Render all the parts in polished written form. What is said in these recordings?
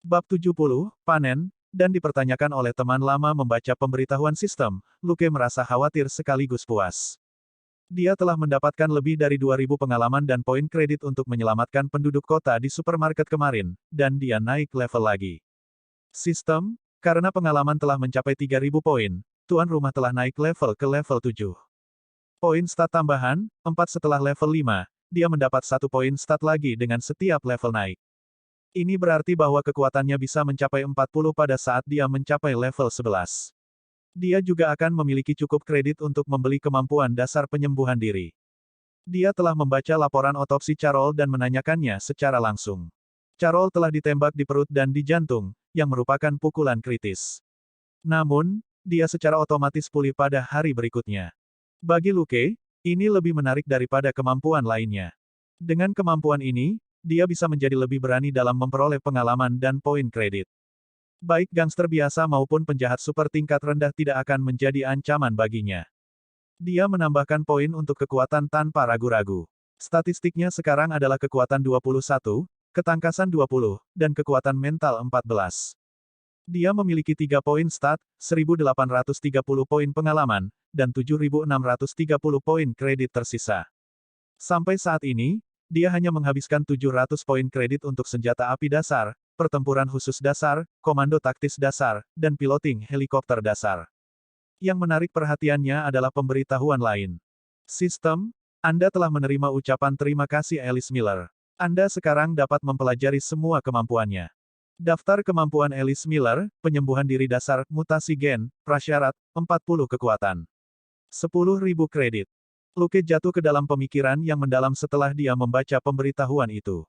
Bab 70, Panen, dan dipertanyakan oleh teman lama membaca pemberitahuan sistem, Luke merasa khawatir sekaligus puas. Dia telah mendapatkan lebih dari 2.000 pengalaman dan poin kredit untuk menyelamatkan penduduk kota di supermarket kemarin, dan dia naik level lagi. Sistem, karena pengalaman telah mencapai 3.000 poin, tuan rumah telah naik level ke level 7. Poin stat tambahan, 4 setelah level 5, dia mendapat 1 poin stat lagi dengan setiap level naik. Ini berarti bahwa kekuatannya bisa mencapai 40 pada saat dia mencapai level 11. Dia juga akan memiliki cukup kredit untuk membeli kemampuan dasar penyembuhan diri. Dia telah membaca laporan otopsi Carol dan menanyakannya secara langsung. Carol telah ditembak di perut dan di jantung, yang merupakan pukulan kritis. Namun, dia secara otomatis pulih pada hari berikutnya. Bagi Luke, ini lebih menarik daripada kemampuan lainnya. Dengan kemampuan ini, dia bisa menjadi lebih berani dalam memperoleh pengalaman dan poin kredit. Baik gangster biasa maupun penjahat super tingkat rendah tidak akan menjadi ancaman baginya. Dia menambahkan poin untuk kekuatan tanpa ragu-ragu. Statistiknya sekarang adalah kekuatan 21, ketangkasan 20, dan kekuatan mental 14. Dia memiliki 3 poin stat, 1.830 poin pengalaman, dan 7.630 poin kredit tersisa. Sampai saat ini, dia hanya menghabiskan 700 poin kredit untuk senjata api dasar, pertempuran khusus dasar, komando taktis dasar, dan piloting helikopter dasar. Yang menarik perhatiannya adalah pemberitahuan lain. Sistem, Anda telah menerima ucapan terima kasih Alice Miller. Anda sekarang dapat mempelajari semua kemampuannya. Daftar kemampuan Alice Miller, penyembuhan diri dasar, mutasi gen, prasyarat, 40 kekuatan. 10.000 kredit. Luke jatuh ke dalam pemikiran yang mendalam setelah dia membaca pemberitahuan itu.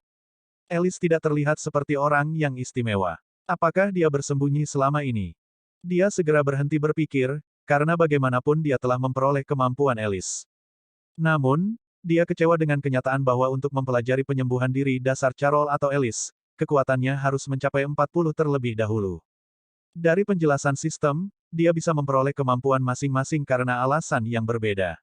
Alice tidak terlihat seperti orang yang istimewa. Apakah dia bersembunyi selama ini? Dia segera berhenti berpikir, karena bagaimanapun dia telah memperoleh kemampuan Alice. Namun, dia kecewa dengan kenyataan bahwa untuk mempelajari penyembuhan diri dasar Carol atau Alice, kekuatannya harus mencapai 40 terlebih dahulu. Dari penjelasan sistem, dia bisa memperoleh kemampuan masing-masing karena alasan yang berbeda.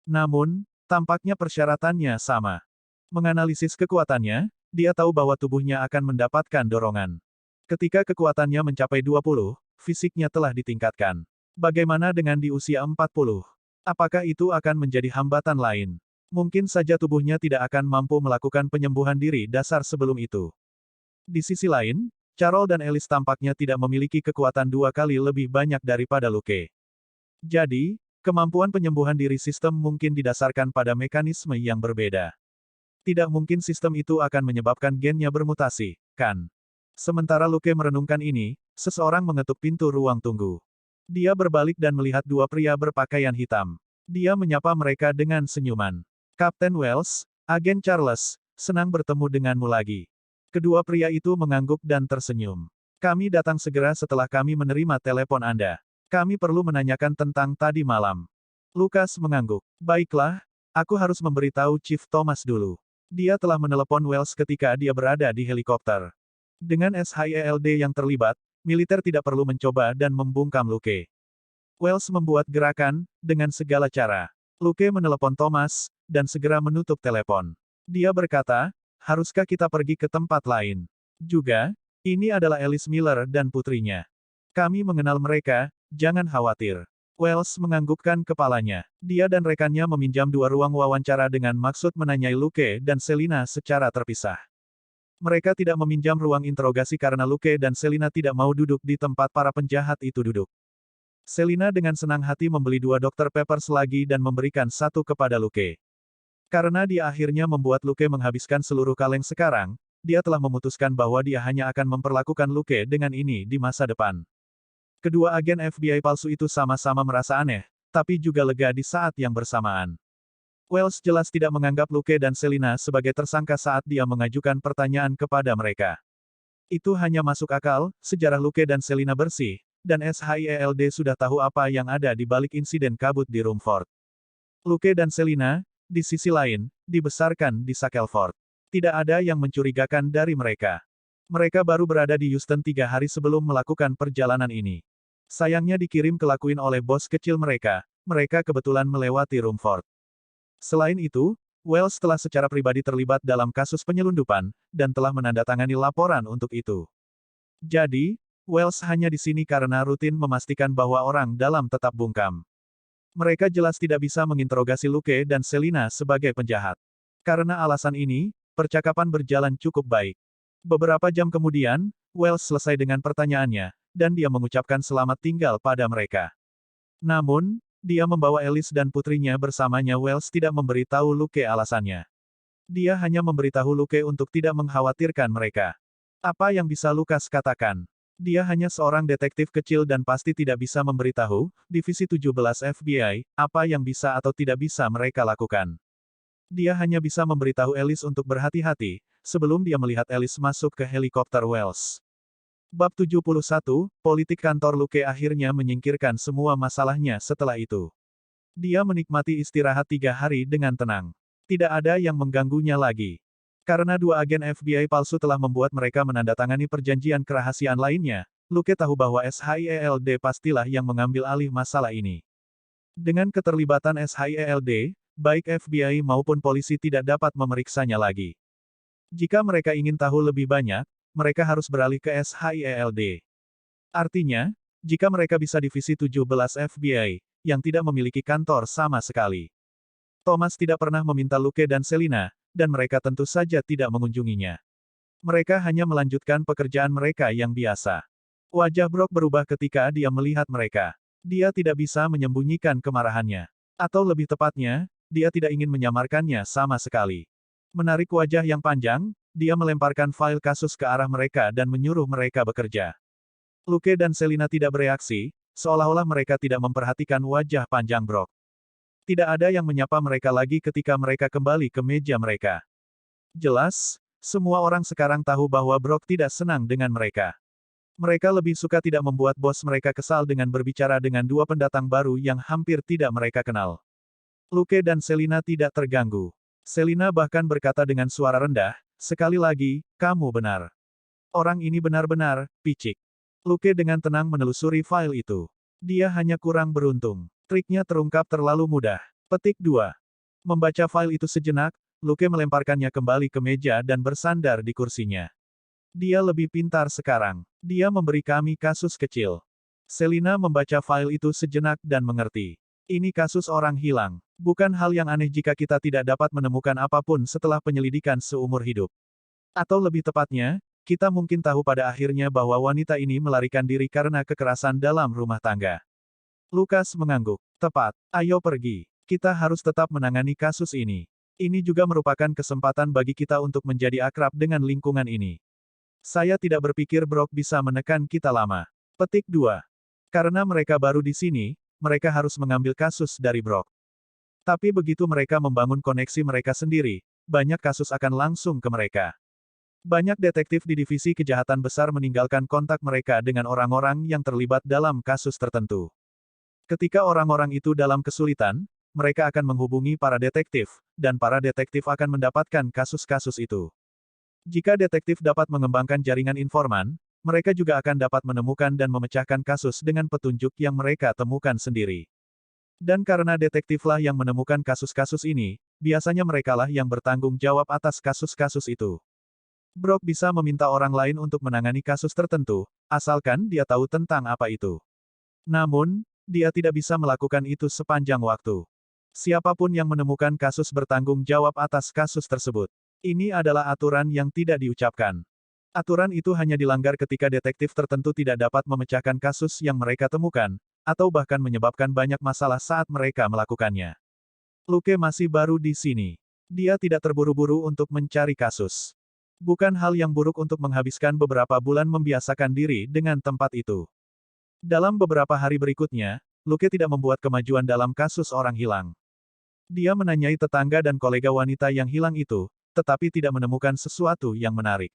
Namun, tampaknya persyaratannya sama. Menganalisis kekuatannya, dia tahu bahwa tubuhnya akan mendapatkan dorongan. Ketika kekuatannya mencapai 20, fisiknya telah ditingkatkan. Bagaimana dengan di usia 40? Apakah itu akan menjadi hambatan lain? Mungkin saja tubuhnya tidak akan mampu melakukan penyembuhan diri dasar sebelum itu. Di sisi lain, Carol dan Alice tampaknya tidak memiliki kekuatan 2 kali lebih banyak daripada Luke. Jadi, kemampuan penyembuhan diri sistem mungkin didasarkan pada mekanisme yang berbeda. Tidak mungkin sistem itu akan menyebabkan gennya bermutasi, kan? Sementara Luke merenungkan ini, seseorang mengetuk pintu ruang tunggu. Dia berbalik dan melihat 2 pria berpakaian hitam. Dia menyapa mereka dengan senyuman. Kapten Wells, Agen Charles, senang bertemu denganmu lagi. Kedua pria itu mengangguk dan tersenyum. Kami datang segera setelah kami menerima telepon Anda. Kami perlu menanyakan tentang tadi malam. Lukas mengangguk. Baiklah, aku harus memberitahu Chief Thomas dulu. Dia telah menelepon Wells ketika dia berada di helikopter. Dengan SHIELD yang terlibat, militer tidak perlu mencoba dan membungkam Luke. Wells membuat gerakan, dengan segala cara. Luke menelepon Thomas, dan segera menutup telepon. Dia berkata, haruskah kita pergi ke tempat lain? Juga, ini adalah Alice Miller dan putrinya. Kami mengenal mereka, jangan khawatir. Wells menganggukkan kepalanya. Dia dan rekannya meminjam 2 ruang wawancara dengan maksud menanyai Luke dan Selina secara terpisah. Mereka tidak meminjam ruang interogasi karena Luke dan Selina tidak mau duduk di tempat para penjahat itu duduk. Selina dengan senang hati membeli 2 Dr. Peppers lagi dan memberikan 1 kepada Luke. Karena dia akhirnya membuat Luke menghabiskan seluruh kaleng sekarang, dia telah memutuskan bahwa dia hanya akan memperlakukan Luke dengan ini di masa depan. Kedua agen FBI palsu itu sama-sama merasa aneh, tapi juga lega di saat yang bersamaan. Wells jelas tidak menganggap Luke dan Selina sebagai tersangka saat dia mengajukan pertanyaan kepada mereka. Itu hanya masuk akal, sejarah Luke dan Selina bersih, dan SHIELD sudah tahu apa yang ada di balik insiden kabut di Rumford. Luke dan Selina, di sisi lain, dibesarkan di Shackleford. Tidak ada yang mencurigakan dari mereka. Mereka baru berada di Houston 3 hari sebelum melakukan perjalanan ini. Sayangnya dikirim ke Lakuin oleh bos kecil mereka kebetulan melewati Rumford. Selain itu, Wells telah secara pribadi terlibat dalam kasus penyelundupan, dan telah menandatangani laporan untuk itu. Jadi, Wells hanya di sini karena rutin memastikan bahwa orang dalam tetap bungkam. Mereka jelas tidak bisa menginterogasi Luke dan Selina sebagai penjahat. Karena alasan ini, percakapan berjalan cukup baik. Beberapa jam kemudian, Wells selesai dengan pertanyaannya, dan dia mengucapkan selamat tinggal pada mereka. Namun, dia membawa Alice dan putrinya bersamanya. Wells tidak memberitahu Luke alasannya. Dia hanya memberitahu Luke untuk tidak mengkhawatirkan mereka. Apa yang bisa Lukas katakan? Dia hanya seorang detektif kecil dan pasti tidak bisa memberitahu, Divisi 17 FBI, apa yang bisa atau tidak bisa mereka lakukan. Dia hanya bisa memberitahu Alice untuk berhati-hati, sebelum dia melihat Alice masuk ke helikopter Wells. Bab 71, Politik Kantor. Luke akhirnya menyingkirkan semua masalahnya setelah itu. Dia menikmati istirahat 3 hari dengan tenang. Tidak ada yang mengganggunya lagi. Karena 2 agen FBI palsu telah membuat mereka menandatangani perjanjian kerahasiaan lainnya, Luke tahu bahwa SHIELD pastilah yang mengambil alih masalah ini. Dengan keterlibatan SHIELD, baik FBI maupun polisi tidak dapat memeriksanya lagi. Jika mereka ingin tahu lebih banyak, mereka harus beralih ke SHIELD. Artinya, jika mereka bisa Divisi 17 FBI, yang tidak memiliki kantor sama sekali. Thomas tidak pernah meminta Luke dan Selina, dan mereka tentu saja tidak mengunjunginya. Mereka hanya melanjutkan pekerjaan mereka yang biasa. Wajah Brock berubah ketika dia melihat mereka. Dia tidak bisa menyembunyikan kemarahannya. Atau lebih tepatnya, dia tidak ingin menyamarkannya sama sekali. Menarik wajah yang panjang, dia melemparkan file kasus ke arah mereka dan menyuruh mereka bekerja. Luke dan Selina tidak bereaksi, seolah-olah mereka tidak memperhatikan wajah panjang Brock. Tidak ada yang menyapa mereka lagi ketika mereka kembali ke meja mereka. Jelas, semua orang sekarang tahu bahwa Brock tidak senang dengan mereka. Mereka lebih suka tidak membuat bos mereka kesal dengan berbicara dengan 2 pendatang baru yang hampir tidak mereka kenal. Luke dan Selina tidak terganggu. Selina bahkan berkata dengan suara rendah, "Sekali lagi, kamu benar. Orang ini benar-benar picik." Luke dengan tenang menelusuri file itu. Dia hanya kurang beruntung. Triknya terungkap terlalu mudah. Petik 2. Membaca file itu sejenak, Luke melemparkannya kembali ke meja dan bersandar di kursinya. Dia lebih pintar sekarang. Dia memberi kami kasus kecil. Selina membaca file itu sejenak dan mengerti. Ini kasus orang hilang. Bukan hal yang aneh jika kita tidak dapat menemukan apapun setelah penyelidikan seumur hidup. Atau lebih tepatnya, kita mungkin tahu pada akhirnya bahwa wanita ini melarikan diri karena kekerasan dalam rumah tangga. Lukas mengangguk. Tepat. Ayo pergi. Kita harus tetap menangani kasus ini. Ini juga merupakan kesempatan bagi kita untuk menjadi akrab dengan lingkungan ini. Saya tidak berpikir Brock bisa menekan kita lama. Petik 2. Karena mereka baru di sini, mereka harus mengambil kasus dari Brock. Tapi begitu mereka membangun koneksi mereka sendiri, banyak kasus akan langsung ke mereka. Banyak detektif di divisi kejahatan besar meninggalkan kontak mereka dengan orang-orang yang terlibat dalam kasus tertentu. Ketika orang-orang itu dalam kesulitan, mereka akan menghubungi para detektif, dan para detektif akan mendapatkan kasus-kasus itu. Jika detektif dapat mengembangkan jaringan informan, mereka juga akan dapat menemukan dan memecahkan kasus dengan petunjuk yang mereka temukan sendiri. Dan karena detektiflah yang menemukan kasus-kasus ini, biasanya merekalah yang bertanggung jawab atas kasus-kasus itu. Brock bisa meminta orang lain untuk menangani kasus tertentu, asalkan dia tahu tentang apa itu. Namun, dia tidak bisa melakukan itu sepanjang waktu. Siapapun yang menemukan kasus bertanggung jawab atas kasus tersebut. Ini adalah aturan yang tidak diucapkan. Aturan itu hanya dilanggar ketika detektif tertentu tidak dapat memecahkan kasus yang mereka temukan, atau bahkan menyebabkan banyak masalah saat mereka melakukannya. Luke masih baru di sini. Dia tidak terburu-buru untuk mencari kasus. Bukan hal yang buruk untuk menghabiskan beberapa bulan membiasakan diri dengan tempat itu. Dalam beberapa hari berikutnya, Luke tidak membuat kemajuan dalam kasus orang hilang. Dia menanyai tetangga dan kolega wanita yang hilang itu, tetapi tidak menemukan sesuatu yang menarik.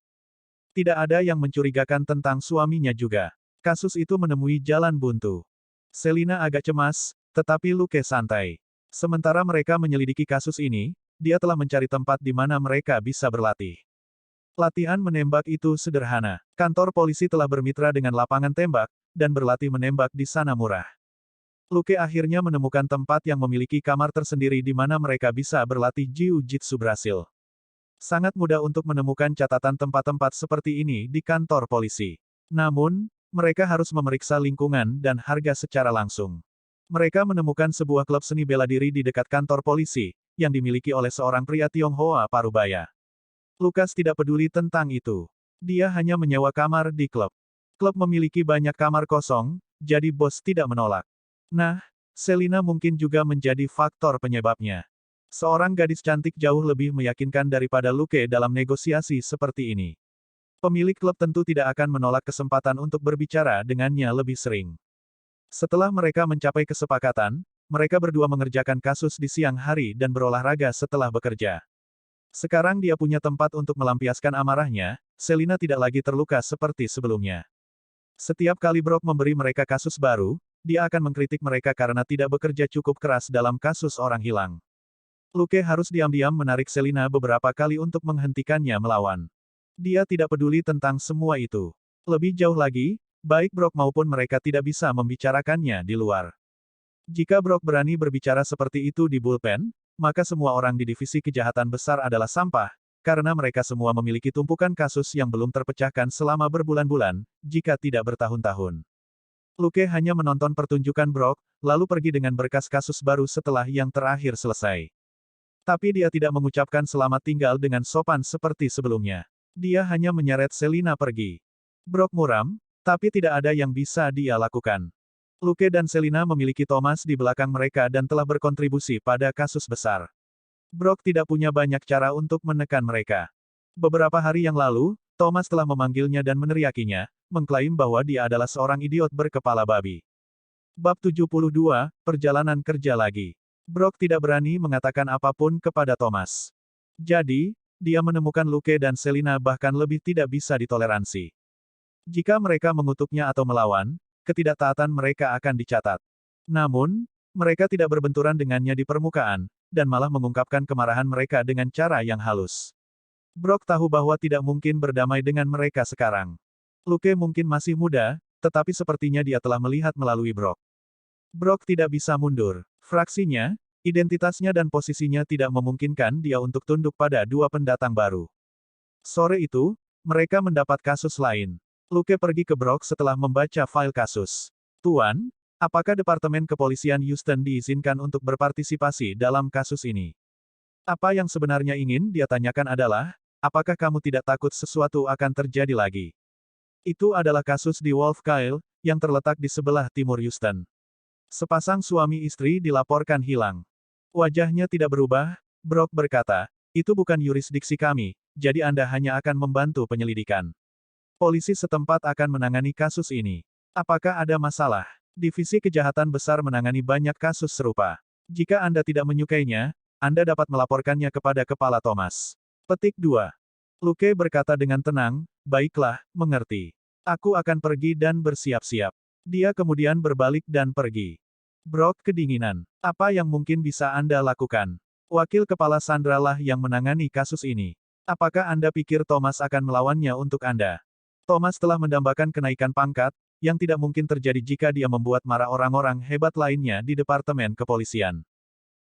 Tidak ada yang mencurigakan tentang suaminya juga. Kasus itu menemui jalan buntu. Selina agak cemas, tetapi Luke santai. Sementara mereka menyelidiki kasus ini, dia telah mencari tempat di mana mereka bisa berlatih. Latihan menembak itu sederhana. Kantor polisi telah bermitra dengan lapangan tembak, dan berlatih menembak di sana murah. Luke akhirnya menemukan tempat yang memiliki kamar tersendiri di mana mereka bisa berlatih jiu-jitsu Brasil. Sangat mudah untuk menemukan catatan tempat-tempat seperti ini di kantor polisi. Namun, mereka harus memeriksa lingkungan dan harga secara langsung. Mereka menemukan sebuah klub seni bela diri di dekat kantor polisi, yang dimiliki oleh seorang pria Tionghoa parubaya. Lukas tidak peduli tentang itu. Dia hanya menyewa kamar di klub. Klub memiliki banyak kamar kosong, jadi bos tidak menolak. Nah, Selina mungkin juga menjadi faktor penyebabnya. Seorang gadis cantik jauh lebih meyakinkan daripada Luke dalam negosiasi seperti ini. Pemilik klub tentu tidak akan menolak kesempatan untuk berbicara dengannya lebih sering. Setelah mereka mencapai kesepakatan, mereka berdua mengerjakan kasus di siang hari dan berolahraga setelah bekerja. Sekarang dia punya tempat untuk melampiaskan amarahnya, Selina tidak lagi terluka seperti sebelumnya. Setiap kali Brock memberi mereka kasus baru, dia akan mengkritik mereka karena tidak bekerja cukup keras dalam kasus orang hilang. Luke harus diam-diam menarik Selina beberapa kali untuk menghentikannya melawan. Dia tidak peduli tentang semua itu. Lebih jauh lagi, baik Brock maupun mereka tidak bisa membicarakannya di luar. Jika Brock berani berbicara seperti itu di bullpen, maka semua orang di divisi kejahatan besar adalah sampah, karena mereka semua memiliki tumpukan kasus yang belum terpecahkan selama berbulan-bulan, jika tidak bertahun-tahun. Luke hanya menonton pertunjukan Brock, lalu pergi dengan berkas kasus baru setelah yang terakhir selesai. Tapi dia tidak mengucapkan selamat tinggal dengan sopan seperti sebelumnya. Dia hanya menyeret Selina pergi. Brock muram, tapi tidak ada yang bisa dia lakukan. Luke dan Selina memiliki Thomas di belakang mereka dan telah berkontribusi pada kasus besar. Brock tidak punya banyak cara untuk menekan mereka. Beberapa hari yang lalu, Thomas telah memanggilnya dan meneriakinya, mengklaim bahwa dia adalah seorang idiot berkepala babi. Bab 72, Perjalanan Kerja Lagi. Brock tidak berani mengatakan apapun kepada Thomas. Jadi, dia menemukan Luke dan Selina bahkan lebih tidak bisa ditoleransi. Jika mereka mengutuknya atau melawan, ketidaktaatan mereka akan dicatat. Namun, mereka tidak berbenturan dengannya di permukaan, dan malah mengungkapkan kemarahan mereka dengan cara yang halus. Brock tahu bahwa tidak mungkin berdamai dengan mereka sekarang. Luke mungkin masih muda, tetapi sepertinya dia telah melihat melalui Brock. Brock tidak bisa mundur. Fraksinya, identitasnya dan posisinya tidak memungkinkan dia untuk tunduk pada dua pendatang baru. Sore itu, mereka mendapat kasus lain. Luke pergi ke Brock setelah membaca file kasus. Tuan, apakah Departemen Kepolisian Houston diizinkan untuk berpartisipasi dalam kasus ini? Apa yang sebenarnya ingin dia tanyakan adalah, apakah kamu tidak takut sesuatu akan terjadi lagi? Itu adalah kasus di Wolf Kyle, yang terletak di sebelah timur Houston. Sepasang suami istri dilaporkan hilang. Wajahnya tidak berubah, Brock berkata, itu bukan yurisdiksi kami, jadi Anda hanya akan membantu penyelidikan. Polisi setempat akan menangani kasus ini. Apakah ada masalah? Divisi Kejahatan Besar menangani banyak kasus serupa. Jika Anda tidak menyukainya, Anda dapat melaporkannya kepada Kepala Thomas. Petik 2. Luke berkata dengan tenang, baiklah, mengerti. Aku akan pergi dan bersiap-siap. Dia kemudian berbalik dan pergi. Brock kedinginan. Apa yang mungkin bisa Anda lakukan? Wakil Kepala Sandra lah yang menangani kasus ini. Apakah Anda pikir Thomas akan melawannya untuk Anda? Thomas telah mendambakan kenaikan pangkat, yang tidak mungkin terjadi jika dia membuat marah orang-orang hebat lainnya di Departemen Kepolisian.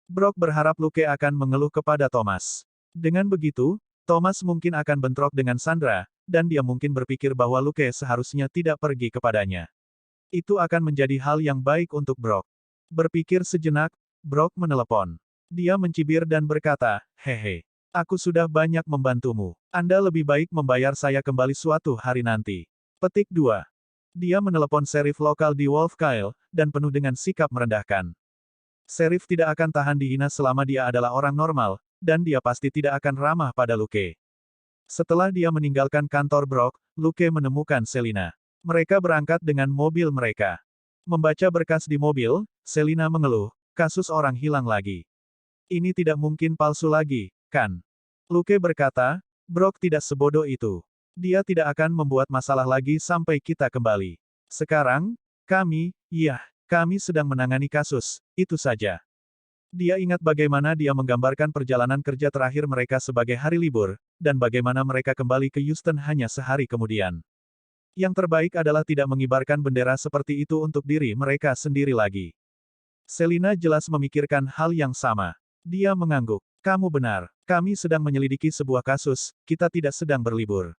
Brock berharap Luke akan mengeluh kepada Thomas. Dengan begitu, Thomas mungkin akan bentrok dengan Sandra, dan dia mungkin berpikir bahwa Luke seharusnya tidak pergi kepadanya. Itu akan menjadi hal yang baik untuk Brock. Berpikir sejenak, Brock menelepon. Dia mencibir dan berkata, hehe. Aku sudah banyak membantumu. Anda lebih baik membayar saya kembali suatu hari nanti. Petik 2. Dia menelepon serif lokal di Wolf Kyle, dan penuh dengan sikap merendahkan. Serif tidak akan tahan dihina selama dia adalah orang normal, dan dia pasti tidak akan ramah pada Luke. Setelah dia meninggalkan kantor Brock, Luke menemukan Selina. Mereka berangkat dengan mobil mereka. Membaca berkas di mobil, Selina mengeluh, kasus orang hilang lagi. Ini tidak mungkin palsu lagi, kan? Luke berkata, Brock tidak sebodoh itu. Dia tidak akan membuat masalah lagi sampai kita kembali. Sekarang, kami sedang menangani kasus, itu saja. Dia ingat bagaimana dia menggambarkan perjalanan kerja terakhir mereka sebagai hari libur, dan bagaimana mereka kembali ke Houston hanya sehari kemudian. Yang terbaik adalah tidak mengibarkan bendera seperti itu untuk diri mereka sendiri lagi. Selina jelas memikirkan hal yang sama. Dia mengangguk. Kamu benar. Kami sedang menyelidiki sebuah kasus, kita tidak sedang berlibur.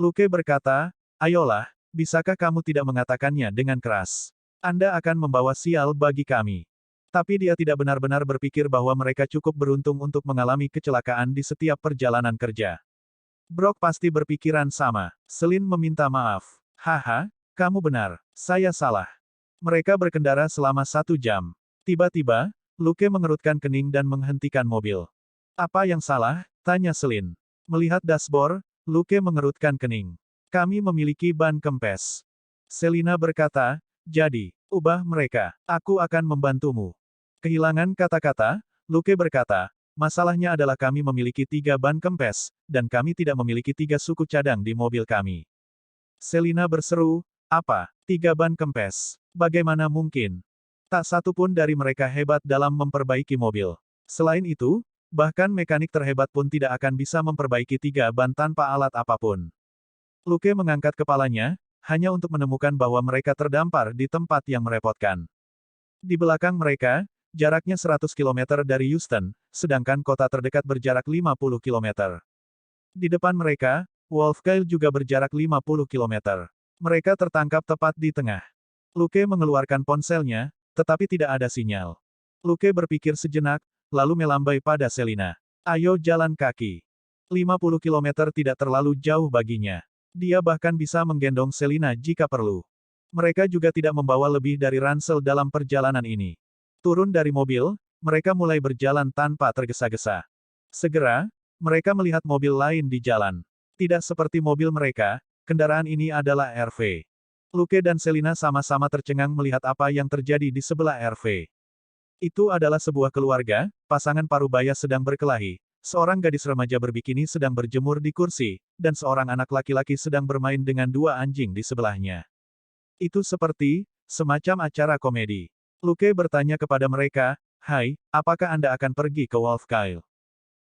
Luke berkata, ayolah, Bisakah kamu tidak mengatakannya dengan keras? Anda akan membawa sial bagi kami. Tapi dia tidak benar-benar berpikir bahwa mereka cukup beruntung untuk mengalami kecelakaan di setiap perjalanan kerja. Brock pasti berpikiran sama. Selin meminta maaf. Haha, kamu benar. Saya salah. Mereka berkendara selama 1 jam. Tiba-tiba, Luke mengerutkan kening dan menghentikan mobil. Apa yang salah? Tanya Selin. Melihat dashboard, Luke mengerutkan kening. Kami memiliki ban kempes. Selina berkata, jadi, ubah mereka. Aku akan membantumu. Kehilangan kata-kata, Luke berkata, masalahnya adalah kami memiliki 3 ban kempes, dan kami tidak memiliki 3 suku cadang di mobil kami. Selina berseru, apa? 3 ban kempes? Bagaimana mungkin? Tak satu pun dari mereka hebat dalam memperbaiki mobil. Selain itu, bahkan mekanik terhebat pun tidak akan bisa memperbaiki 3 ban tanpa alat apapun. Luke mengangkat kepalanya, hanya untuk menemukan bahwa mereka terdampar di tempat yang merepotkan. Di belakang mereka, jaraknya 100 km dari Houston, sedangkan kota terdekat berjarak 50 km. Di depan mereka, Wolfkyle juga berjarak 50 km. Mereka tertangkap tepat di tengah. Luke mengeluarkan ponselnya, tetapi tidak ada sinyal. Luke berpikir sejenak, lalu melambai pada Selina. Ayo jalan kaki. 50 km tidak terlalu jauh baginya. Dia bahkan bisa menggendong Selina jika perlu. Mereka juga tidak membawa lebih dari ransel dalam perjalanan ini. Turun dari mobil, mereka mulai berjalan tanpa tergesa-gesa. Segera, mereka melihat mobil lain di jalan. Tidak seperti mobil mereka, kendaraan ini adalah RV. Luke dan Selina sama-sama tercengang melihat apa yang terjadi di sebelah RV. Itu adalah sebuah keluarga, pasangan parubaya sedang berkelahi. Seorang gadis remaja berbikini sedang berjemur di kursi, dan seorang anak laki-laki sedang bermain dengan 2 anjing di sebelahnya. Itu seperti semacam acara komedi. Luke bertanya kepada mereka, "Hai, apakah Anda akan pergi ke Wolfkyle?"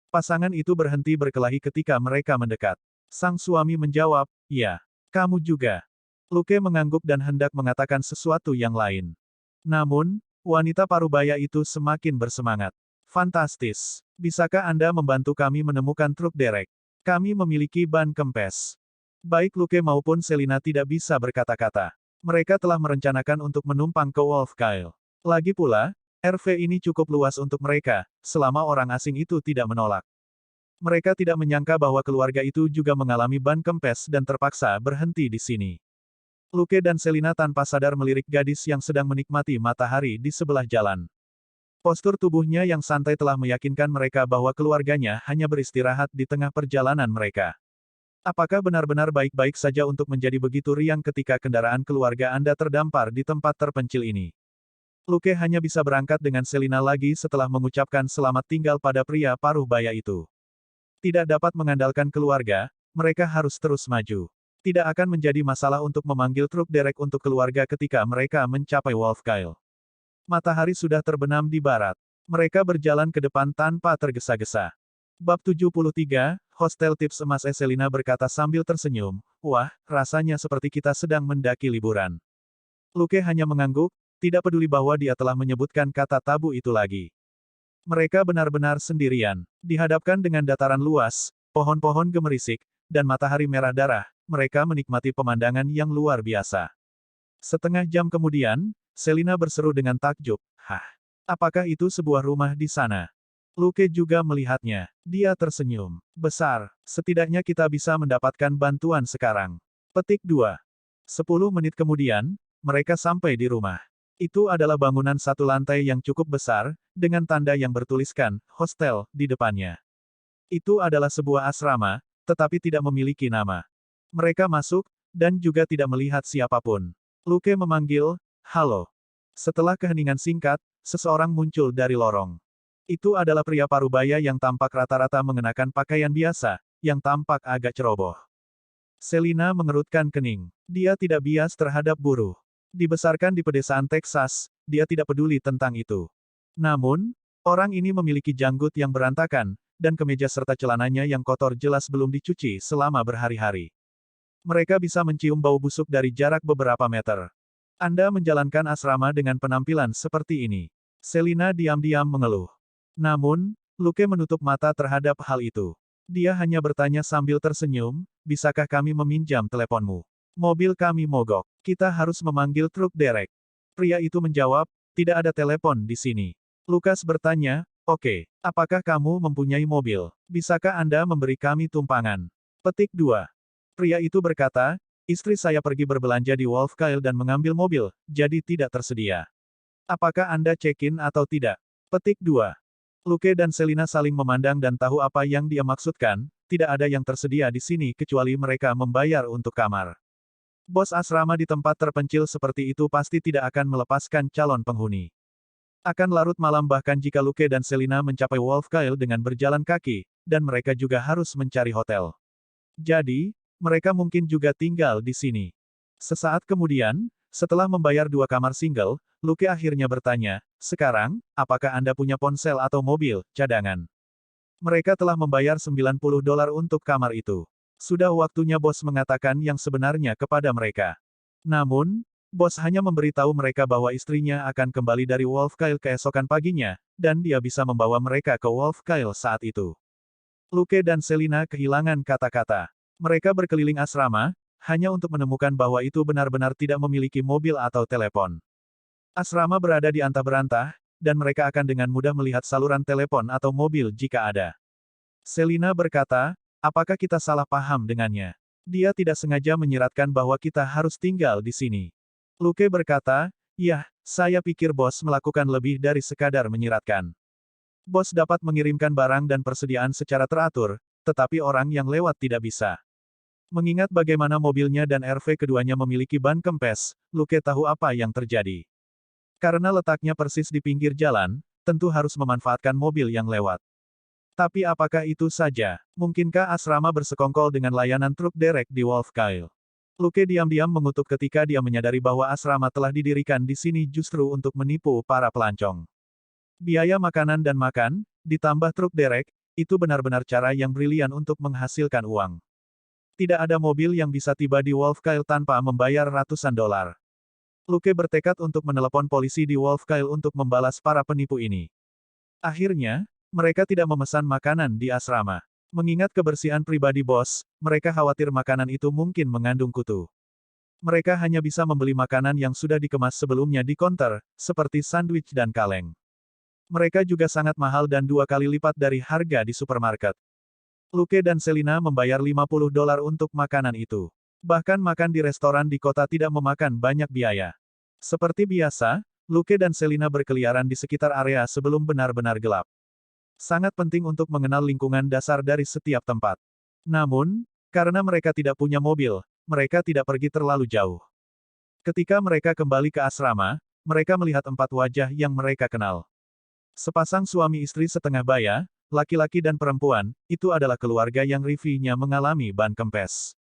Pasangan itu berhenti berkelahi ketika mereka mendekat. Sang suami menjawab, "Ya, kamu juga." Luke mengangguk dan hendak mengatakan sesuatu yang lain. Namun, wanita parubaya itu semakin bersemangat. Fantastis. Bisakah Anda membantu kami menemukan truk derek? Kami memiliki ban kempes. Baik Luke maupun Selina tidak bisa berkata-kata. Mereka telah merencanakan untuk menumpang ke Wolfkyle. Lagi pula, RV ini cukup luas untuk mereka, selama orang asing itu tidak menolak. Mereka tidak menyangka bahwa keluarga itu juga mengalami ban kempes dan terpaksa berhenti di sini. Luke dan Selina tanpa sadar melirik gadis yang sedang menikmati matahari di sebelah jalan. Postur tubuhnya yang santai telah meyakinkan mereka bahwa keluarganya hanya beristirahat di tengah perjalanan mereka. Apakah benar-benar baik-baik saja untuk menjadi begitu riang ketika kendaraan keluarga Anda terdampar di tempat terpencil ini? Luke hanya bisa berangkat dengan Selina lagi setelah mengucapkan selamat tinggal pada pria paruh baya itu. Tidak dapat mengandalkan keluarga, mereka harus terus maju. Tidak akan menjadi masalah untuk memanggil truk derek untuk keluarga ketika mereka mencapai Wolfkyle. Matahari sudah terbenam di barat. Mereka berjalan ke depan tanpa tergesa-gesa. Bab 73, Hostel Tips Emas Selina berkata sambil tersenyum, "Wah, rasanya seperti kita sedang mendaki liburan." Luke hanya mengangguk, tidak peduli bahwa dia telah menyebutkan kata tabu itu lagi. Mereka benar-benar sendirian. Dihadapkan dengan dataran luas, pohon-pohon gemerisik, dan matahari merah darah, mereka menikmati pemandangan yang luar biasa. Setengah jam kemudian, Selina berseru dengan takjub, "Hah? Apakah itu sebuah rumah di sana?" Luke juga melihatnya. Dia tersenyum. "Besar. Setidaknya kita bisa mendapatkan bantuan sekarang." Petik 2. 10 menit kemudian, mereka sampai di rumah. Itu adalah bangunan 1 lantai yang cukup besar, dengan tanda yang bertuliskan, "Hostel," di depannya. Itu adalah sebuah asrama, tetapi tidak memiliki nama. Mereka masuk, dan juga tidak melihat siapapun. Luke memanggil, "Halo." Setelah keheningan singkat, seseorang muncul dari lorong. Itu adalah pria parubaya yang tampak rata-rata mengenakan pakaian biasa, yang tampak agak ceroboh. Selina mengerutkan kening. Dia tidak bias terhadap buruh. Dibesarkan di pedesaan Texas, dia tidak peduli tentang itu. Namun, orang ini memiliki janggut yang berantakan, dan kemeja serta celananya yang kotor jelas belum dicuci selama berhari-hari. Mereka bisa mencium bau busuk dari jarak beberapa meter. Anda menjalankan asrama dengan penampilan seperti ini. Selina diam-diam mengeluh. Namun, Luke menutup mata terhadap hal itu. Dia hanya bertanya sambil tersenyum, "Bisakah kami meminjam teleponmu?" Mobil kami mogok. Kita harus memanggil truk derek. Pria itu menjawab, tidak ada telepon di sini. Lukas bertanya, oke, apakah kamu mempunyai mobil? Bisakah Anda memberi kami tumpangan? Petik 2. Pria itu berkata, istri saya pergi berbelanja di Wolf Kyle dan mengambil mobil, jadi tidak tersedia. Apakah Anda check-in atau tidak? Petik 2. Luke dan Selina saling memandang dan tahu apa yang dia maksudkan, tidak ada yang tersedia di sini kecuali mereka membayar untuk kamar. Bos asrama di tempat terpencil seperti itu pasti tidak akan melepaskan calon penghuni. Akan larut malam bahkan jika Luke dan Selina mencapai Wolf Kyle dengan berjalan kaki, dan mereka juga harus mencari hotel. Jadi, mereka mungkin juga tinggal di sini. Sesaat kemudian, setelah membayar 2 kamar single, Luke akhirnya bertanya, sekarang, apakah Anda punya ponsel atau mobil cadangan? Mereka telah membayar $90 untuk kamar itu. Sudah waktunya bos mengatakan yang sebenarnya kepada mereka. Namun, bos hanya memberitahu mereka bahwa istrinya akan kembali dari Wolf Kyle keesokan paginya, dan dia bisa membawa mereka ke Wolf Kyle saat itu. Luke dan Selina kehilangan kata-kata. Mereka berkeliling asrama, hanya untuk menemukan bahwa itu benar-benar tidak memiliki mobil atau telepon. Asrama berada di antah berantah, dan mereka akan dengan mudah melihat saluran telepon atau mobil jika ada. Selina berkata, apakah kita salah paham dengannya? Dia tidak sengaja menyiratkan bahwa kita harus tinggal di sini. Luke berkata, yah, saya pikir bos melakukan lebih dari sekadar menyiratkan. Bos dapat mengirimkan barang dan persediaan secara teratur, tetapi orang yang lewat tidak bisa. Mengingat bagaimana mobilnya dan RV keduanya memiliki ban kempes, Luke tahu apa yang terjadi. Karena letaknya persis di pinggir jalan, tentu harus memanfaatkan mobil yang lewat. Tapi apakah itu saja? Mungkinkah asrama bersekongkol dengan layanan truk derek di Wolf Kyle? Luke diam-diam mengutuk ketika dia menyadari bahwa asrama telah didirikan di sini justru untuk menipu para pelancong. Biaya makanan dan makan, ditambah truk derek, itu benar-benar cara yang brilian untuk menghasilkan uang. Tidak ada mobil yang bisa tiba di Wolf Kyle tanpa membayar ratusan dolar. Luke bertekad untuk menelepon polisi di Wolf Kyle untuk membalas para penipu ini. Akhirnya, mereka tidak memesan makanan di asrama. Mengingat kebersihan pribadi bos, mereka khawatir makanan itu mungkin mengandung kutu. Mereka hanya bisa membeli makanan yang sudah dikemas sebelumnya di konter, seperti sandwich dan kaleng. Mereka juga sangat mahal dan 2 kali lipat dari harga di supermarket. Luke dan Selina membayar $50 untuk makanan itu. Bahkan makan di restoran di kota tidak memakan banyak biaya. Seperti biasa, Luke dan Selina berkeliaran di sekitar area sebelum benar-benar gelap. Sangat penting untuk mengenal lingkungan dasar dari setiap tempat. Namun, karena mereka tidak punya mobil, mereka tidak pergi terlalu jauh. Ketika mereka kembali ke asrama, mereka melihat 4 wajah yang mereka kenal. Sepasang suami istri setengah baya, laki-laki dan perempuan, itu adalah keluarga yang RV-nya mengalami ban kempes.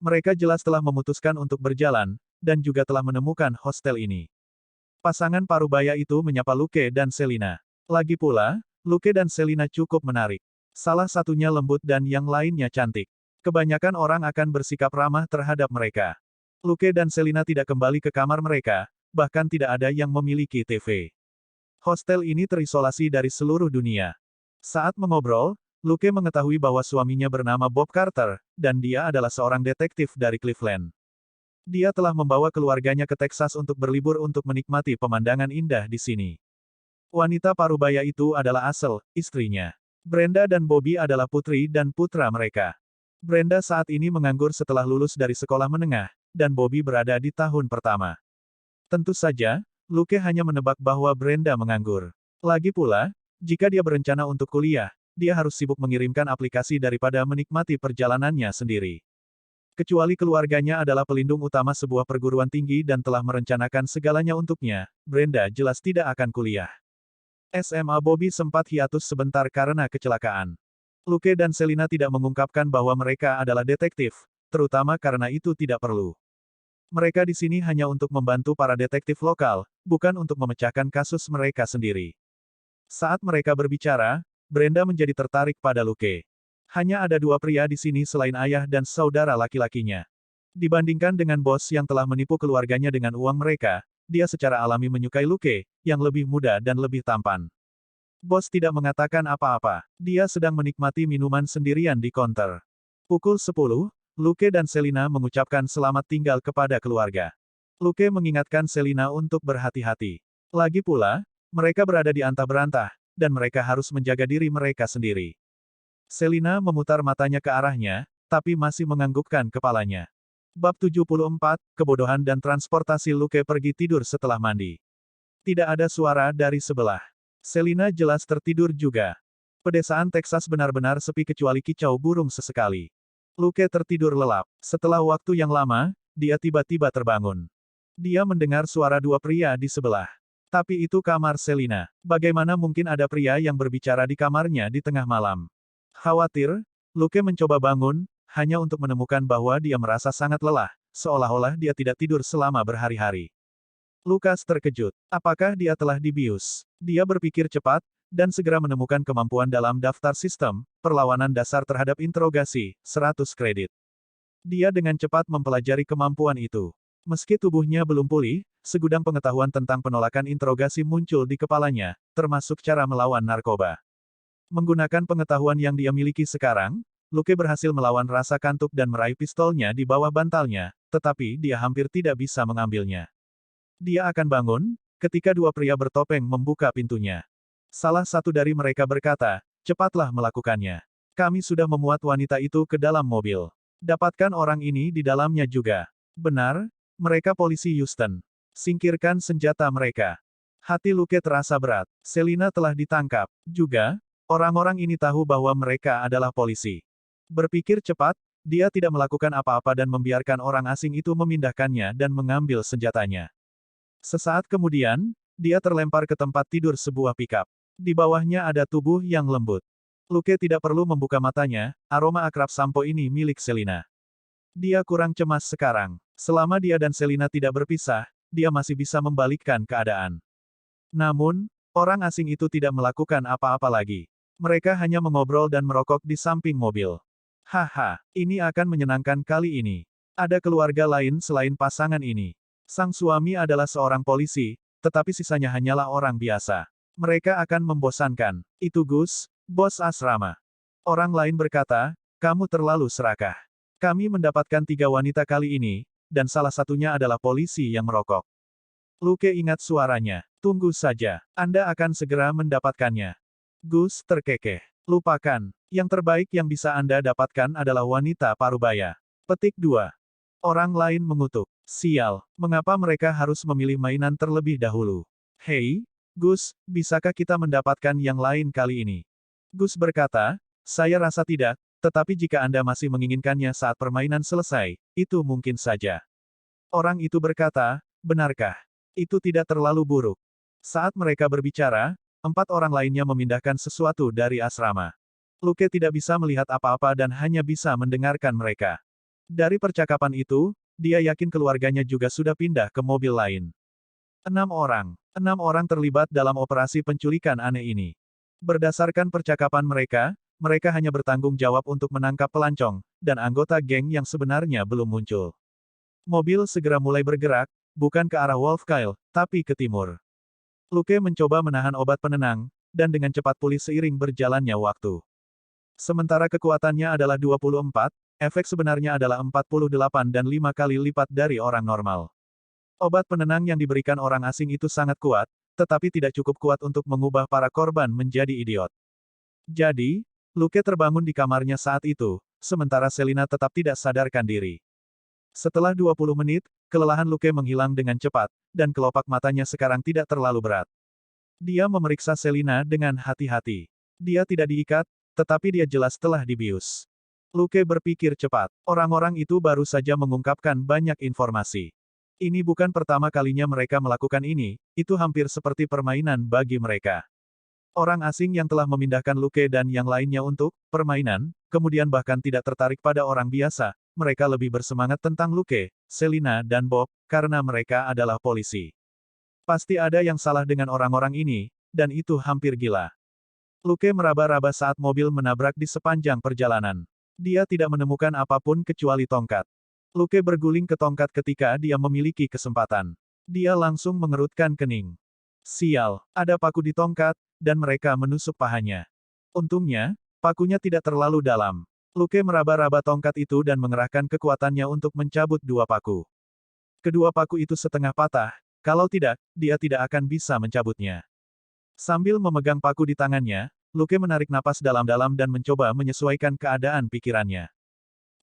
Mereka jelas telah memutuskan untuk berjalan, dan juga telah menemukan hostel ini. Pasangan parubaya itu menyapa Luke dan Selina. Lagi pula, Luke dan Selina cukup menarik. Salah satunya lembut dan yang lainnya cantik. Kebanyakan orang akan bersikap ramah terhadap mereka. Luke dan Selina tidak kembali ke kamar mereka, bahkan tidak ada yang memiliki TV. Hostel ini terisolasi dari seluruh dunia. Saat mengobrol, Luke mengetahui bahwa suaminya bernama Bob Carter, dan dia adalah seorang detektif dari Cleveland. Dia telah membawa keluarganya ke Texas untuk berlibur untuk menikmati pemandangan indah di sini. Wanita parubaya itu adalah Asel, istrinya. Brenda dan Bobby adalah putri dan putra mereka. Brenda saat ini menganggur setelah lulus dari sekolah menengah, dan Bobby berada di tahun pertama. Tentu saja, Luke hanya menebak bahwa Brenda menganggur. Lagi pula, jika dia berencana untuk kuliah, dia harus sibuk mengirimkan aplikasi daripada menikmati perjalanannya sendiri. Kecuali keluarganya adalah pelindung utama sebuah perguruan tinggi dan telah merencanakan segalanya untuknya, Brenda jelas tidak akan kuliah. SMA Bobby sempat hiatus sebentar karena kecelakaan. Luke dan Selina tidak mengungkapkan bahwa mereka adalah detektif, terutama karena itu tidak perlu. Mereka di sini hanya untuk membantu para detektif lokal, bukan untuk memecahkan kasus mereka sendiri. Saat mereka berbicara, Brenda menjadi tertarik pada Luke. Hanya ada 2 pria di sini selain ayah dan saudara laki-lakinya. Dibandingkan dengan bos yang telah menipu keluarganya dengan uang mereka, dia secara alami menyukai Luke, yang lebih muda dan lebih tampan. Bos tidak mengatakan apa-apa. Dia sedang menikmati minuman sendirian di konter. Pukul 10, Luke dan Selina mengucapkan selamat tinggal kepada keluarga. Luke mengingatkan Selina untuk berhati-hati. Lagi pula, mereka berada di antah berantah, dan mereka harus menjaga diri mereka sendiri. Selina memutar matanya ke arahnya, tapi masih menganggukkan kepalanya. Bab 74, Kebodohan dan Transportasi. Luke pergi tidur setelah mandi. Tidak ada suara dari sebelah. Selina jelas tertidur juga. Pedesaan Texas benar-benar sepi kecuali kicau burung sesekali. Luke tertidur lelap. Setelah waktu yang lama, dia tiba-tiba terbangun. Dia mendengar suara dua pria di sebelah. Tapi itu kamar Selina. Bagaimana mungkin ada pria yang berbicara di kamarnya di tengah malam? Khawatir, Luke mencoba bangun, hanya untuk menemukan bahwa dia merasa sangat lelah, seolah-olah dia tidak tidur selama berhari-hari. Lukas terkejut. Apakah dia telah dibius? Dia berpikir cepat, dan segera menemukan kemampuan dalam daftar sistem, perlawanan dasar terhadap interogasi, 100 kredit. Dia dengan cepat mempelajari kemampuan itu. Meski tubuhnya belum pulih, segudang pengetahuan tentang penolakan interogasi muncul di kepalanya, termasuk cara melawan narkoba. Menggunakan pengetahuan yang dia miliki sekarang, Luke berhasil melawan rasa kantuk dan meraih pistolnya di bawah bantalnya, tetapi dia hampir tidak bisa mengambilnya. Dia akan bangun, ketika dua pria bertopeng membuka pintunya. Salah satu dari mereka berkata, "Cepatlah melakukannya. Kami sudah memuat wanita itu ke dalam mobil. Dapatkan orang ini di dalamnya juga." Benar, mereka polisi Houston. Singkirkan senjata mereka. Hati Luke terasa berat. Selina telah ditangkap. Juga, orang-orang ini tahu bahwa mereka adalah polisi. Berpikir cepat, dia tidak melakukan apa-apa dan membiarkan orang asing itu memindahkannya dan mengambil senjatanya. Sesaat kemudian, dia terlempar ke tempat tidur sebuah pickup. Di bawahnya ada tubuh yang lembut. Luke tidak perlu membuka matanya, aroma akrab sampo ini milik Selina. Dia kurang cemas sekarang. Selama dia dan Selina tidak berpisah, dia masih bisa membalikkan keadaan. Namun, orang asing itu tidak melakukan apa-apa lagi. Mereka hanya mengobrol dan merokok di samping mobil. Haha, ini akan menyenangkan kali ini. Ada keluarga lain selain pasangan ini. Sang suami adalah seorang polisi, tetapi sisanya hanyalah orang biasa. Mereka akan membosankan. Itu Gus, bos asrama. Orang lain berkata, "Kamu terlalu serakah. Kami mendapatkan 3 wanita kali ini, dan salah satunya adalah polisi yang merokok." Luke ingat suaranya. "Tunggu saja. Anda akan segera mendapatkannya." Gus terkekeh. "Lupakan. Yang terbaik yang bisa Anda dapatkan adalah wanita parubaya." Petik 2. Orang lain mengutuk. "Sial, mengapa mereka harus memilih mainan terlebih dahulu? Hei, Gus, bisakah kita mendapatkan yang lain kali ini?" Gus berkata, "Saya rasa tidak, tetapi jika Anda masih menginginkannya saat permainan selesai, itu mungkin saja." Orang itu berkata, "Benarkah? Itu tidak terlalu buruk." Saat mereka berbicara, 4 orang lainnya memindahkan sesuatu dari asrama. Luke tidak bisa melihat apa-apa dan hanya bisa mendengarkan mereka. Dari percakapan itu, dia yakin keluarganya juga sudah pindah ke mobil lain. 6 orang. 6 orang terlibat dalam operasi penculikan aneh ini. Berdasarkan percakapan mereka, mereka hanya bertanggung jawab untuk menangkap pelancong, dan anggota geng yang sebenarnya belum muncul. Mobil segera mulai bergerak, bukan ke arah Wolfkyle, tapi ke timur. Luke mencoba menahan obat penenang, dan dengan cepat pulih seiring berjalannya waktu. Sementara kekuatannya adalah 24, efek sebenarnya adalah 48 dan 5 kali lipat dari orang normal. Obat penenang yang diberikan orang asing itu sangat kuat, tetapi tidak cukup kuat untuk mengubah para korban menjadi idiot. Jadi, Luke terbangun di kamarnya saat itu, sementara Selina tetap tidak sadarkan diri. Setelah 20 menit, kelelahan Luke menghilang dengan cepat, dan kelopak matanya sekarang tidak terlalu berat. Dia memeriksa Selina dengan hati-hati. Dia tidak diikat, tetapi dia jelas telah dibius. Luke berpikir cepat. Orang-orang itu baru saja mengungkapkan banyak informasi. Ini bukan pertama kalinya mereka melakukan ini, itu hampir seperti permainan bagi mereka. Orang asing yang telah memindahkan Luke dan yang lainnya untuk permainan, kemudian bahkan tidak tertarik pada orang biasa, mereka lebih bersemangat tentang Luke, Selina dan Bob, karena mereka adalah polisi. Pasti ada yang salah dengan orang-orang ini, dan itu hampir gila. Luke meraba-raba saat mobil menabrak di sepanjang perjalanan. Dia tidak menemukan apapun kecuali tongkat. Luke berguling ke tongkat ketika dia memiliki kesempatan. Dia langsung mengerutkan kening. Sial, ada paku di tongkat, dan mereka menusuk pahanya. Untungnya, pakunya tidak terlalu dalam. Luke meraba-raba tongkat itu dan mengerahkan kekuatannya untuk mencabut dua paku. Kedua paku itu setengah patah, kalau tidak, dia tidak akan bisa mencabutnya. Sambil memegang paku di tangannya, Luke menarik napas dalam-dalam dan mencoba menyesuaikan keadaan pikirannya.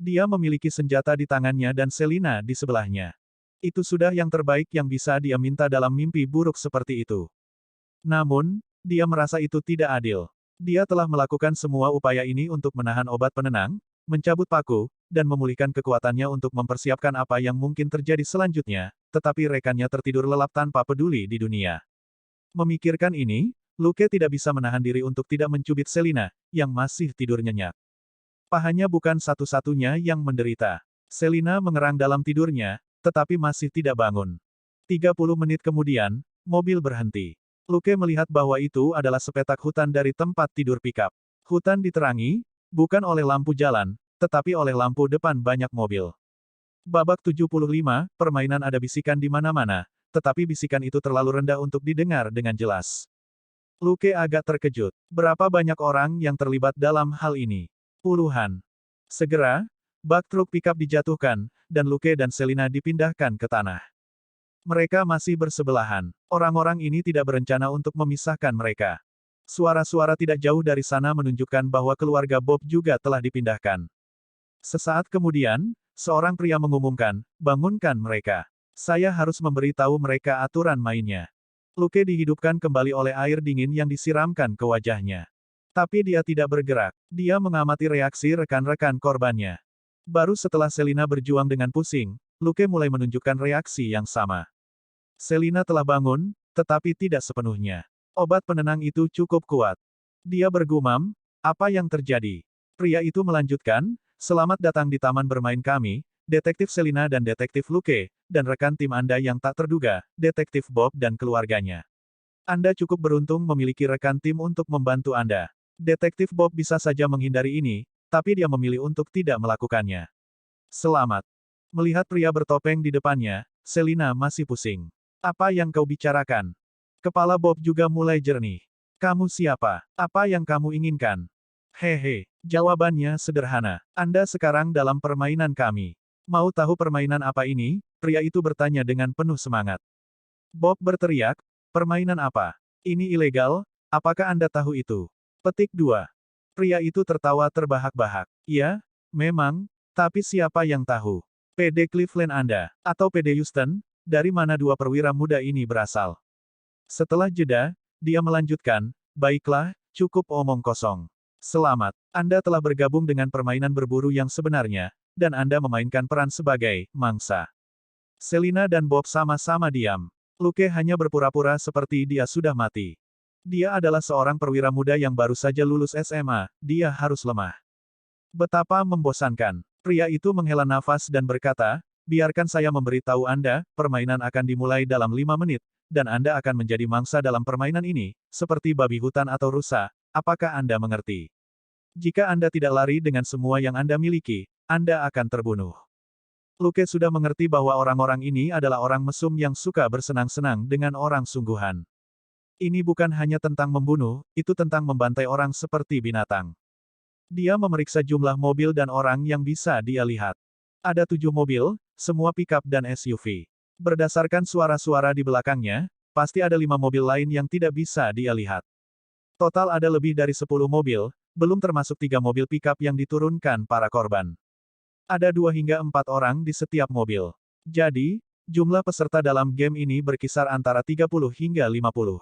Dia memiliki senjata di tangannya dan Selina di sebelahnya. Itu sudah yang terbaik yang bisa dia minta dalam mimpi buruk seperti itu. Namun, dia merasa itu tidak adil. Dia telah melakukan semua upaya ini untuk menahan obat penenang, mencabut paku, dan memulihkan kekuatannya untuk mempersiapkan apa yang mungkin terjadi selanjutnya, tetapi rekannya tertidur lelap tanpa peduli di dunia. Memikirkan ini, Luke tidak bisa menahan diri untuk tidak mencubit Selina, yang masih tidur nyenyak. Pahanya bukan satu-satunya yang menderita. Selina mengerang dalam tidurnya, tetapi masih tidak bangun. 30 menit kemudian, mobil berhenti. Luke melihat bahwa itu adalah sepetak hutan dari tempat tidur pickup. Hutan diterangi, bukan oleh lampu jalan, tetapi oleh lampu depan banyak mobil. Babak 75, permainan ada bisikan di mana-mana, tetapi bisikan itu terlalu rendah untuk didengar dengan jelas. Luke agak terkejut. Berapa banyak orang yang terlibat dalam hal ini? Puluhan. Segera, bak truk pickup dijatuhkan, dan Luke dan Selina dipindahkan ke tanah. Mereka masih bersebelahan. Orang-orang ini tidak berencana untuk memisahkan mereka. Suara-suara tidak jauh dari sana menunjukkan bahwa keluarga Bob juga telah dipindahkan. Sesaat kemudian, seorang pria mengumumkan, "Bangunkan mereka. Saya harus memberitahu mereka aturan mainnya." Luke dihidupkan kembali oleh air dingin yang disiramkan ke wajahnya. Tapi dia tidak bergerak. Dia mengamati reaksi rekan-rekan korbannya. Baru setelah Selina berjuang dengan pusing, Luke mulai menunjukkan reaksi yang sama. Selina telah bangun, tetapi tidak sepenuhnya. Obat penenang itu cukup kuat. Dia bergumam, "Apa yang terjadi?" Pria itu melanjutkan, "Selamat datang di taman bermain kami, Detektif Selina dan Detektif Luke, dan rekan tim Anda yang tak terduga, Detektif Bob dan keluarganya. Anda cukup beruntung memiliki rekan tim untuk membantu Anda. Detektif Bob bisa saja menghindari ini, tapi dia memilih untuk tidak melakukannya. Selamat." Melihat pria bertopeng di depannya, Selina masih pusing. "Apa yang kau bicarakan?" Kepala Bob juga mulai jernih. "Kamu siapa? Apa yang kamu inginkan?" "Hehe." Jawabannya sederhana. "Anda sekarang dalam permainan kami." "Mau tahu permainan apa ini?" Pria itu bertanya dengan penuh semangat. Bob berteriak, "Permainan apa? Ini ilegal, apakah Anda tahu itu?" Petik 2. Pria itu tertawa terbahak-bahak. "Ya, memang, tapi siapa yang tahu? PD Cleveland Anda, atau PD Houston, dari mana dua perwira muda ini berasal?" Setelah jeda, dia melanjutkan, "Baiklah, cukup omong kosong. Selamat, Anda telah bergabung dengan permainan berburu yang sebenarnya, dan Anda memainkan peran sebagai mangsa." Selina dan Bob sama-sama diam. Luke hanya berpura-pura seperti dia sudah mati. Dia adalah seorang perwira muda yang baru saja lulus SMA, dia harus lemah. Betapa membosankan. Pria itu menghela nafas dan berkata, "Biarkan saya memberitahu Anda, permainan akan dimulai dalam 5 menit, dan Anda akan menjadi mangsa dalam permainan ini, seperti babi hutan atau rusa. Apakah Anda mengerti? Jika Anda tidak lari dengan semua yang Anda miliki, Anda akan terbunuh." Luke sudah mengerti bahwa orang-orang ini adalah orang mesum yang suka bersenang-senang dengan orang sungguhan. Ini bukan hanya tentang membunuh, itu tentang membantai orang seperti binatang. Dia memeriksa jumlah mobil dan orang yang bisa dia lihat. Ada 7 mobil, semua pickup dan SUV. Berdasarkan suara-suara di belakangnya, pasti ada 5 mobil lain yang tidak bisa dia lihat. Total ada lebih dari 10 mobil, belum termasuk 3 mobil pickup yang diturunkan para korban. Ada 2 hingga 4 orang di setiap mobil. Jadi, jumlah peserta dalam game ini berkisar antara 30 hingga 50.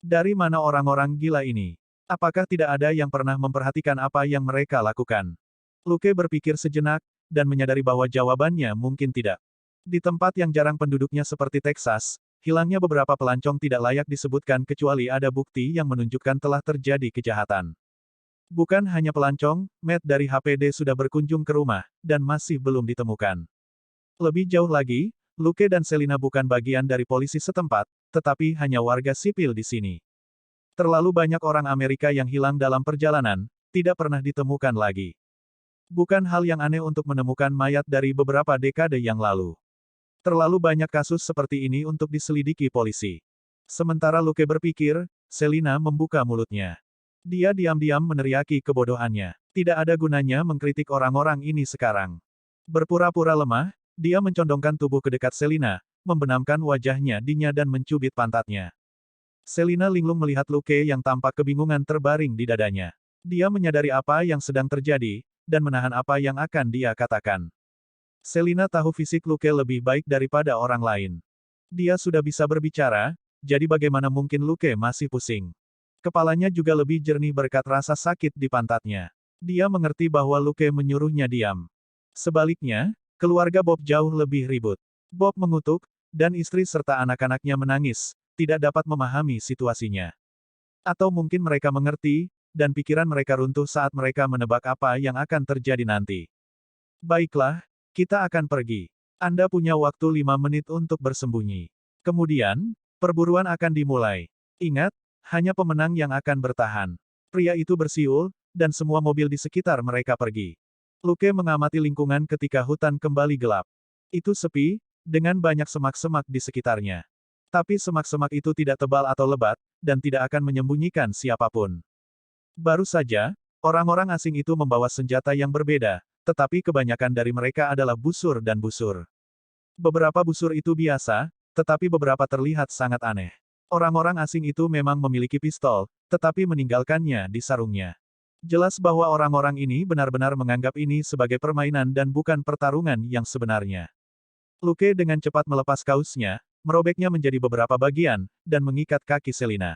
Dari mana orang-orang gila ini? Apakah tidak ada yang pernah memperhatikan apa yang mereka lakukan? Luke berpikir sejenak, dan menyadari bahwa jawabannya mungkin tidak. Di tempat yang jarang penduduknya seperti Texas, hilangnya beberapa pelancong tidak layak disebutkan kecuali ada bukti yang menunjukkan telah terjadi kejahatan. Bukan hanya pelancong, Matt dari HPD sudah berkunjung ke rumah, dan masih belum ditemukan. Lebih jauh lagi, Luke dan Selina bukan bagian dari polisi setempat, tetapi hanya warga sipil di sini. Terlalu banyak orang Amerika yang hilang dalam perjalanan, tidak pernah ditemukan lagi. Bukan hal yang aneh untuk menemukan mayat dari beberapa dekade yang lalu. Terlalu banyak kasus seperti ini untuk diselidiki polisi. Sementara Luke berpikir, Selina membuka mulutnya. Dia diam-diam meneriaki kebodohannya. Tidak ada gunanya mengkritik orang-orang ini sekarang. Berpura-pura lemah, dia mencondongkan tubuh ke dekat Selina, membenamkan wajahnya dinya dan mencubit pantatnya. Selina linglung melihat Luke yang tampak kebingungan terbaring di dadanya. Dia menyadari apa yang sedang terjadi, dan menahan apa yang akan dia katakan. Selina tahu fisik Luke lebih baik daripada orang lain. Dia sudah bisa berbicara, jadi bagaimana mungkin Luke masih pusing. Kepalanya juga lebih jernih berkat rasa sakit di pantatnya. Dia mengerti bahwa Luke menyuruhnya diam. Sebaliknya, keluarga Bob jauh lebih ribut. Bob mengutuk, dan istri serta anak-anaknya menangis, tidak dapat memahami situasinya. Atau mungkin mereka mengerti, dan pikiran mereka runtuh saat mereka menebak apa yang akan terjadi nanti. Baiklah, kita akan pergi. Anda punya waktu 5 menit untuk bersembunyi. Kemudian, perburuan akan dimulai. Ingat, hanya pemenang yang akan bertahan. Pria itu bersiul, dan semua mobil di sekitar mereka pergi. Luke mengamati lingkungan ketika hutan kembali gelap. Itu sepi, dengan banyak semak-semak di sekitarnya. Tapi semak-semak itu tidak tebal atau lebat, dan tidak akan menyembunyikan siapapun. Baru saja, orang-orang asing itu membawa senjata yang berbeda, tetapi kebanyakan dari mereka adalah busur dan busur. Beberapa busur itu biasa, tetapi beberapa terlihat sangat aneh. Orang-orang asing itu memang memiliki pistol, tetapi meninggalkannya di sarungnya. Jelas bahwa orang-orang ini benar-benar menganggap ini sebagai permainan dan bukan pertarungan yang sebenarnya. Luke dengan cepat melepas kausnya, merobeknya menjadi beberapa bagian, dan mengikat kaki Selina.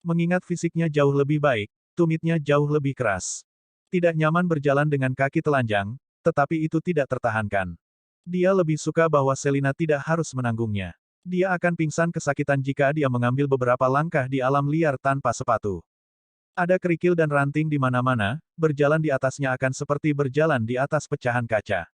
Mengingat fisiknya jauh lebih baik, tumitnya jauh lebih keras. Tidak nyaman berjalan dengan kaki telanjang, tetapi itu tidak tertahankan. Dia lebih suka bahwa Selina tidak harus menanggungnya. Dia akan pingsan kesakitan jika dia mengambil beberapa langkah di alam liar tanpa sepatu. Ada kerikil dan ranting di mana-mana, berjalan di atasnya akan seperti berjalan di atas pecahan kaca.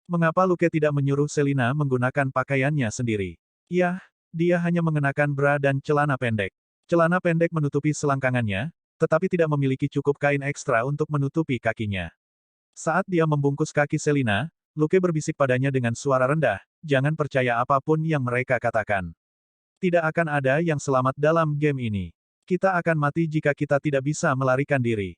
Mengapa Luke tidak menyuruh Selina menggunakan pakaiannya sendiri? Yah, dia hanya mengenakan bra dan celana pendek. Celana pendek menutupi selangkangannya, tetapi tidak memiliki cukup kain ekstra untuk menutupi kakinya. Saat dia membungkus kaki Selina, Luke berbisik padanya dengan suara rendah, jangan percaya apapun yang mereka katakan. Tidak akan ada yang selamat dalam game ini. Kita akan mati jika kita tidak bisa melarikan diri.